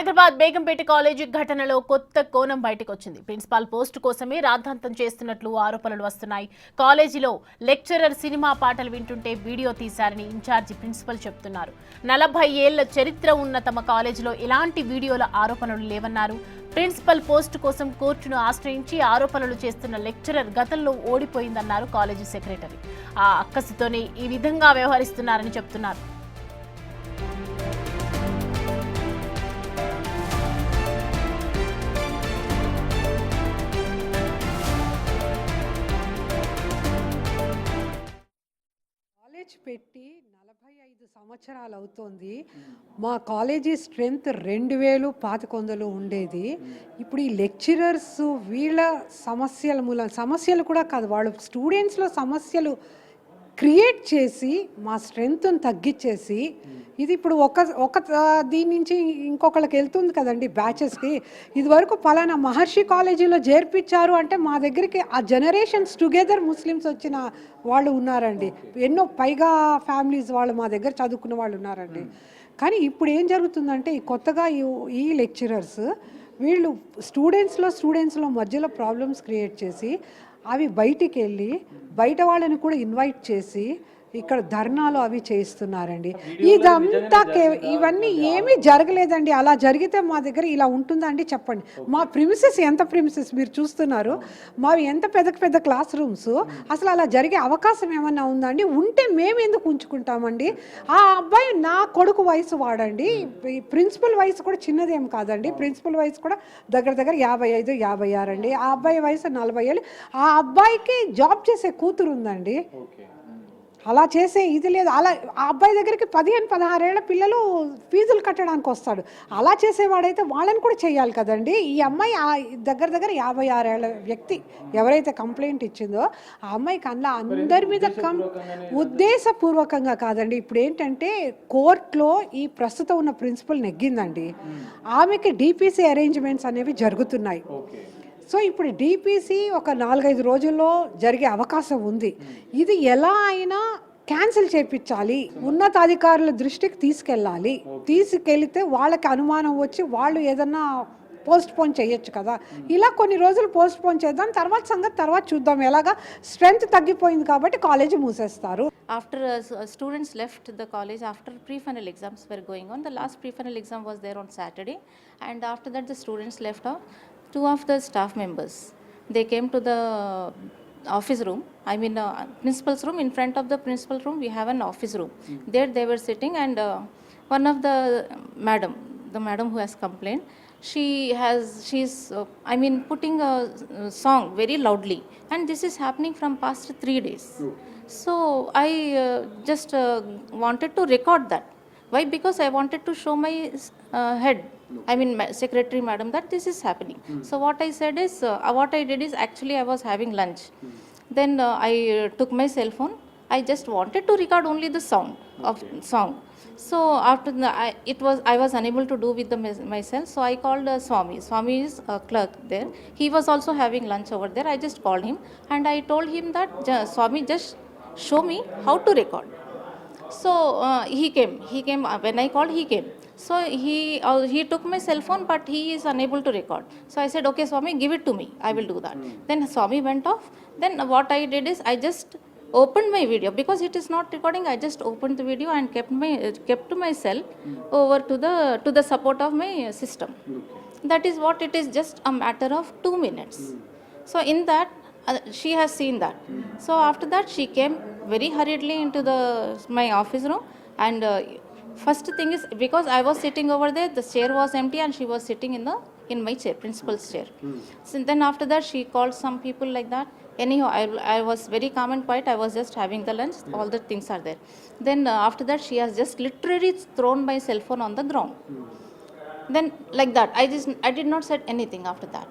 Hyderabad Begumpet college ఘటనలో కొత్త కోణం బయటకు వచ్చింది. ప్రిన్సిపాల్ పోస్ట్ కోసమే రాద్ధాంతం చేస్తున్నట్లు ఆరోపణలు వస్తున్నాయి. కాలేజీలో లెక్చరర్ సినిమా పాటలు వింటుంటే వీడియో తీశారని ఇన్ఛార్జి ప్రిన్సిపల్ చెప్తున్నారు. 40 ఏళ్ల చరిత్ర ఉన్న తమ కాలేజీలో ఎలాంటి వీడియోల ఆరోపణలు లేవన్నారు. ప్రిన్సిపల్ పోస్ట్ కోసం కోర్టును ఆశ్రయించి ఆరోపణలు చేస్తున్న లెక్చరర్ గతంలో ఓడిపోయిందన్నారు కాలేజీ సెక్రటరీ. ఆ అక్కసుతోనే ఈ విధంగా వ్యవహరిస్తున్నారని చెప్తున్నారు. పెట్టి 45 సంవత్సరాలు అవుతోంది. మా కాలేజీ స్ట్రెంగ్త్ 2100 ఉండేది. ఇప్పుడు ఈ లెక్చరర్స్ వీళ్ళ సమస్యలు కూడా కాదు, వాళ్ళు స్టూడెంట్స్లో సమస్యలు క్రియేట్ చేసి మా స్ట్రెంగ్త్ని తగ్గించేసి ఇది ఇప్పుడు ఒక దీని నుంచి ఇంకొకళ్ళకి వెళ్తుంది కదండి బ్యాచెస్కి. ఇదివరకు పలానా మహర్షి కాలేజీలో చేర్పించారు అంటే మా దగ్గరికి ఆ జనరేషన్స్ టుగెదర్ ముస్లిమ్స్ వచ్చిన వాళ్ళు ఉన్నారండి. ఎన్నో పైగా ఫ్యామిలీస్ వాళ్ళు మా దగ్గర చదువుకున్న వాళ్ళు ఉన్నారండి. కానీ ఇప్పుడు ఏం జరుగుతుందంటే ఈ కొత్తగా ఈ లెక్చరర్స్ వీళ్ళు స్టూడెంట్స్లో మధ్యలో ప్రాబ్లమ్స్ క్రియేట్ చేసి అవి బయటికి వెళ్ళి బయట వాళ్ళని కూడా ఇన్వైట్ చేసి ఇక్కడ ధర్నాలు అవి చేస్తున్నారండి. ఇదంతా ఇవన్నీ ఏమీ జరగలేదండి. అలా జరిగితే మా దగ్గర ఇలా ఉంటుందా అండి చెప్పండి. మా ప్రిమిసెస్ ఎంత ప్రిమిసెస్ మీరు చూస్తున్నారు, మావి ఎంత పెద్ద క్లాస్ రూమ్స్. అసలు అలా జరిగే అవకాశం ఏమన్నా ఉందా అండి? ఉంటే మేము ఎందుకు ఉంచుకుంటామండి? ఆ అబ్బాయి నా కొడుకు వయసు వాడండి. ప్రిన్సిపల్ వయసు కూడా చిన్నదేం కాదండి. ప్రిన్సిపల్ వయసు కూడా దగ్గర 55, 56 అండి. ఆ అబ్బాయి వయసు 40 ఏళ్ళు. ఆ అబ్బాయికి జాబ్ చేసే కూతురు ఉందండి. అలా చేసే ఇది లేదు. అలా ఆ అబ్బాయి దగ్గరికి 15-16 ఏళ్ల పిల్లలు ఫీజులు కట్టడానికి వస్తాడు. అలా చేసేవాడైతే వాళ్ళని కూడా చేయాలి కదండి. ఈ అమ్మాయి దగ్గర 56 ఏళ్ల వ్యక్తి ఎవరైతే కంప్లైంట్ ఇచ్చిందో ఆ అమ్మాయికి అందరి మీద ఉద్దేశపూర్వకంగా కాదండి. ఇప్పుడు ఏంటంటే కోర్టులో ఈ ప్రస్తుతం ఉన్న ప్రిన్సిపల్ నెగ్గిందండి. ఆమెకి డిపిసి అరేంజ్మెంట్స్ అనేవి జరుగుతున్నాయి. సో ఇప్పుడు డిపిసి ఒక 4-5 రోజుల్లో జరిగే అవకాశం ఉంది. ఇది ఎలా అయినా క్యాన్సిల్ చేయించాలి, ఉన్నతాధికారుల దృష్టికి తీసుకెళ్తే వాళ్ళకి అనుమానం వచ్చి వాళ్ళు ఏదన్నా పోస్ట్ పోన్ చేయొచ్చు కదా. ఇలా కొన్ని రోజులు పోస్ట్ పోన్ చేద్దాం, తర్వాత చూద్దాం. ఎలాగా స్ట్రెంగ్త్ తగ్గిపోయింది కాబట్టి college మూసేస్తారు. After students left the college, after pre-final exams were going on, the last pre-final exam was there on Saturday, and after that the students left off. 2 of the staff members, they came to the office room, principal's room. In front of the principal room we have an office room. There they were sitting, and one of the madam who has complained, she's putting a song very loudly, and this is happening from past 3 days. So I just wanted to record that. Why? Because I wanted to show my head, my secretary madam, that this is happening. So what I said is, what I did is, actually I was having lunch. Then I took my cell phone. I just wanted to record only the sound of song. So after I was unable to do with myself. So I called Swami. Swami is a clerk there. He was also having lunch over there. I just called him and I told him that Swami, just show me how to record. So he came. When I called, he came. So he took my cell phone, but he is unable to record. So I said, okay Swami, give it to me, I will do that. Then Swami went off. Then what I did is, I just opened my video, because it is not recording. I just opened the video and kept to myself over to the support of my system. That is what it is, just a matter of 2 minutes. So in that she has seen that. So after that she came very hurriedly into my office room, and first thing is, because I was sitting over there, the chair was empty and she was sitting in my chair, principal's chair. So then after that she called some people like that. Anyhow, I was very calm and quiet. I was just having the lunch. All the things are there. Then after that she has just literally thrown my cell phone on the ground. Then like that, I did not say anything after that.